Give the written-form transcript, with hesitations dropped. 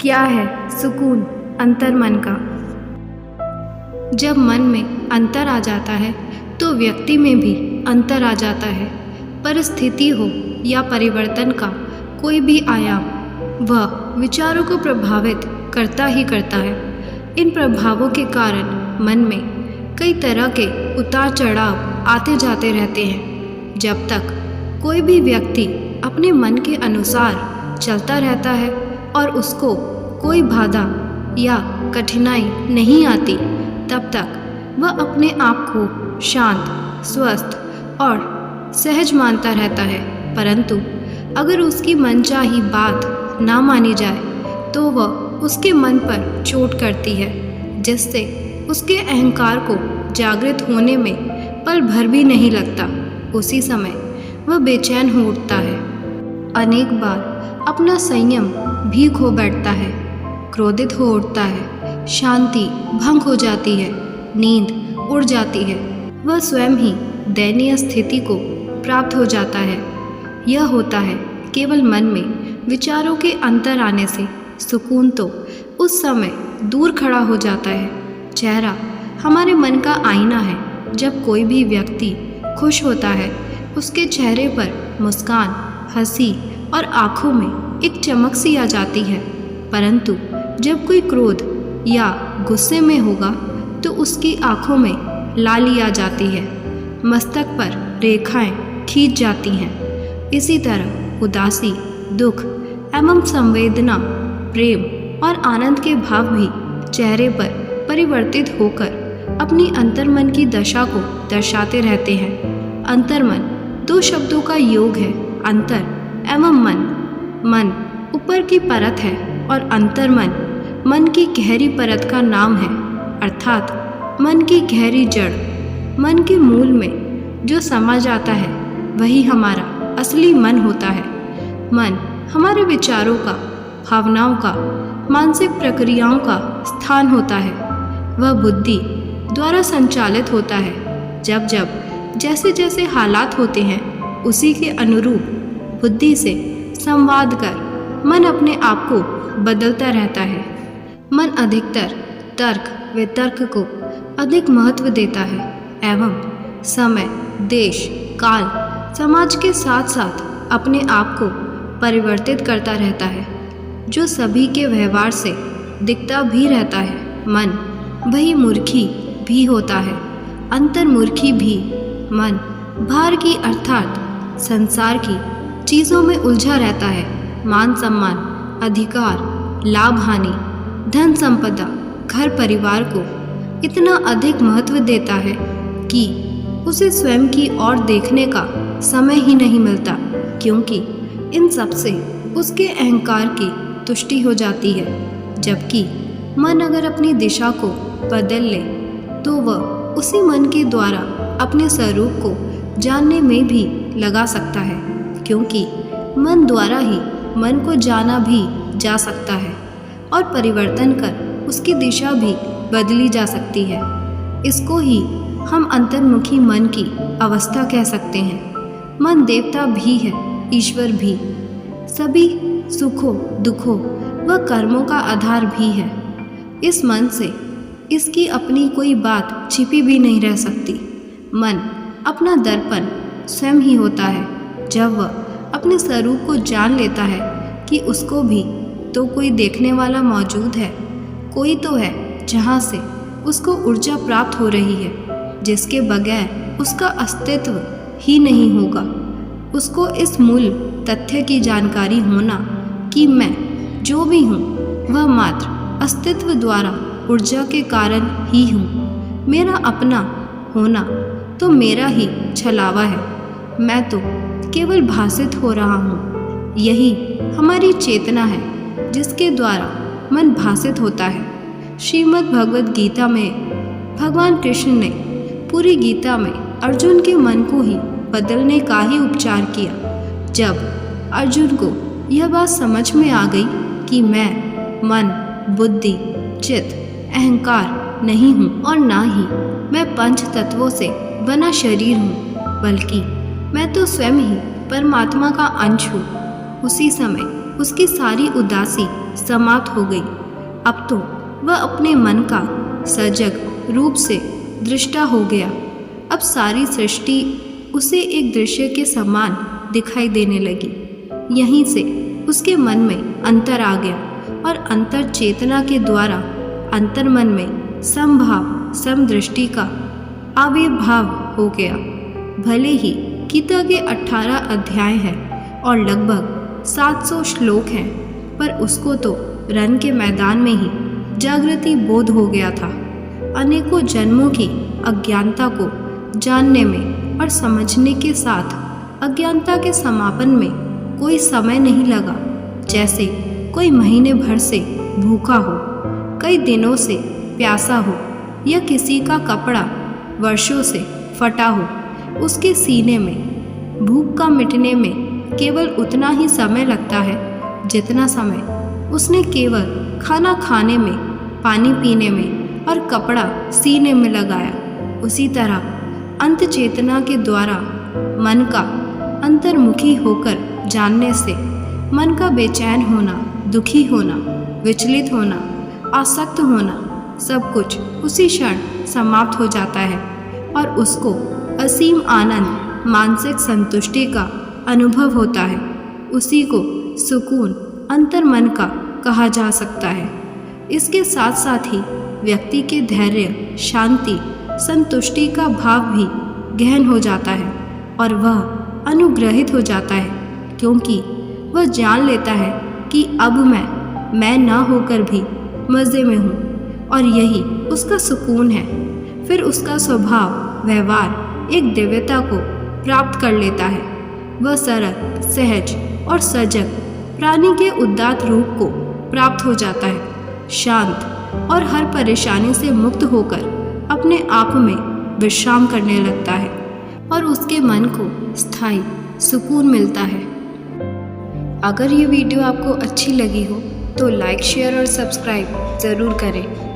क्या है सुकून अंतर्मन का। जब मन में अंतर आ जाता है तो व्यक्ति में भी अंतर आ जाता है। परिस्थिति हो या परिवर्तन का कोई भी आयाम वह विचारों को प्रभावित करता ही करता है। इन प्रभावों के कारण मन में कई तरह के उतार चढ़ाव आते जाते रहते हैं। जब तक कोई भी व्यक्ति अपने मन के अनुसार चलता रहता है और उसको कोई बाधा या कठिनाई नहीं आती, तब तक वह अपने आप को शांत, स्वस्थ और सहज मानता रहता है। परंतु अगर उसकी मनचाही बात ना मानी जाए तो वह उसके मन पर चोट करती है, जिससे उसके अहंकार को जागृत होने में पल भर भी नहीं लगता। उसी समय वह बेचैन हो उठता है। अनेक बार अपना संयम भी खो बैठता है, क्रोधित हो उठता है, शांति भंग हो जाती है, नींद उड़ जाती है, वह स्वयं ही दयनीय स्थिति को प्राप्त हो जाता है। यह होता है केवल मन में विचारों के अंतर आने से। सुकून तो उस समय दूर खड़ा हो जाता है। चेहरा हमारे मन का आईना है। जब कोई भी व्यक्ति खुश होता है, उसके चेहरे पर मुस्कान, हंसी और आँखों में एक चमक सी आ जाती है। परंतु जब कोई क्रोध या गुस्से में होगा तो उसकी आँखों में लाली आ जाती है, मस्तक पर रेखाएं खींच जाती हैं। इसी तरह उदासी, दुख एवं संवेदना, प्रेम और आनंद के भाव भी चेहरे पर परिवर्तित होकर अपनी अंतर्मन की दशा को दर्शाते रहते हैं। अंतर्मन दो शब्दों का योग है, अंतर एवं मन। मन ऊपर की परत है और अंतर्मन मन की गहरी परत का नाम है, अर्थात मन की गहरी जड़। मन के मूल में जो समा जाता है वही हमारा असली मन होता है। मन हमारे विचारों का, भावनाओं का, मानसिक प्रक्रियाओं का स्थान होता है। वह बुद्धि द्वारा संचालित होता है। जब जब जैसे जैसे हालात होते हैं उसी के अनुरूप बुद्धि से संवाद कर मन अपने आप को बदलता रहता है। मन अधिकतर तर्क वितर्क को अधिक महत्व देता है एवं समय, देश, काल, समाज के साथ साथ अपने आप को परिवर्तित करता रहता है, जो सभी के व्यवहार से दिखता भी रहता है। मन वही मूर्खी भी होता है, अंतर्मूर्खी भी। मन बाहर की अर्थात संसार की चीज़ों में उलझा रहता है। मान सम्मान, अधिकार, लाभ हानि, धन संपदा, घर परिवार को इतना अधिक महत्व देता है कि उसे स्वयं की ओर देखने का समय ही नहीं मिलता, क्योंकि इन सब से उसके अहंकार की तुष्टि हो जाती है। जबकि मन अगर अपनी दिशा को बदल ले तो वह उसी मन के द्वारा अपने स्वरूप को जानने में भी लगा सकता है, क्योंकि मन द्वारा ही मन को जाना भी जा सकता है और परिवर्तन कर उसकी दिशा भी बदली जा सकती है। इसको ही हम अंतर्मुखी मन की अवस्था कह सकते हैं। मन देवता भी है, ईश्वर भी, सभी सुखों दुखों व कर्मों का आधार भी है। इस मन से इसकी अपनी कोई बात छिपी भी नहीं रह सकती। मन अपना दर्पण स्वयं ही होता है। जब वह अपने स्वरूप को जान लेता है कि उसको भी तो कोई देखने वाला मौजूद है, कोई तो है जहाँ से उसको ऊर्जा प्राप्त हो रही है, जिसके बगैर उसका अस्तित्व ही नहीं होगा। उसको इस मूल तथ्य की जानकारी होना कि मैं जो भी हूँ वह मात्र अस्तित्व द्वारा ऊर्जा के कारण ही हूँ। मेरा अपना होना तो मेरा ही छलावा है, मैं तो केवल भासित हो रहा हूँ। यही हमारी चेतना है जिसके द्वारा मन भासित होता है। श्रीमद् भगवद गीता में भगवान कृष्ण ने पूरी गीता में अर्जुन के मन को ही बदलने का ही उपचार किया। जब अर्जुन को यह बात समझ में आ गई कि मैं मन, बुद्धि, चित्त, अहंकार नहीं हूँ और ना ही मैं पंच तत्वों से बना शरीर हूँ, बल्कि मैं तो स्वयं ही परमात्मा का अंश हूँ, उसी समय उसकी सारी उदासी समाप्त हो गई। अब तो वह अपने मन का सजग रूप से दृष्टा हो गया। अब सारी सृष्टि उसे एक दृश्य के समान दिखाई देने लगी। यहीं से उसके मन में अंतर आ गया और अंतर चेतना के द्वारा अंतर्मन में समभाव समदृष्टि का आविर्भाव हो गया। भले ही गीता के 18 अध्याय हैं और लगभग 700 श्लोक हैं, पर उसको तो रण के मैदान में ही जागृति बोध हो गया था। अनेकों जन्मों की अज्ञानता को जानने में और समझने के साथ अज्ञानता के समापन में कोई समय नहीं लगा। जैसे कोई महीने भर से भूखा हो, कई दिनों से प्यासा हो, या किसी का कपड़ा वर्षों से फटा हो। उसके सीने में भूख का मिटने में केवल उतना ही समय लगता है जितना समय उसने केवल खाना खाने में, पानी पीने में और कपड़ा सीने में लगाया। उसी तरह अंत चेतना के द्वारा मन का अंतर्मुखी होकर जानने से मन का बेचैन होना, दुखी होना, विचलित होना, आसक्त होना सब कुछ उसी क्षण समाप्त हो जाता है और उसको असीम आनंद, मानसिक संतुष्टि का अनुभव होता है। उसी को सुकून अंतर्मन का कहा जा सकता है। इसके साथ साथ ही व्यक्ति के धैर्य, शांति, संतुष्टि का भाव भी गहन हो जाता है और वह अनुग्रहित हो जाता है, क्योंकि वह जान लेता है कि अब मैं ना होकर भी मज़े में हूँ और यही उसका सुकून है। फिर उसका स्वभाव, व्यवहार एक दिव्यता को प्राप्त कर लेता है। वह सरल, सहज और सजग प्राणी के उदात्त रूप को प्राप्त हो जाता है। शांत और हर परेशानी से मुक्त होकर अपने आप में विश्राम करने लगता है और उसके मन को स्थायी सुकून मिलता है। अगर ये वीडियो आपको अच्छी लगी हो तो लाइक, शेयर और सब्सक्राइब ज़रूर करें।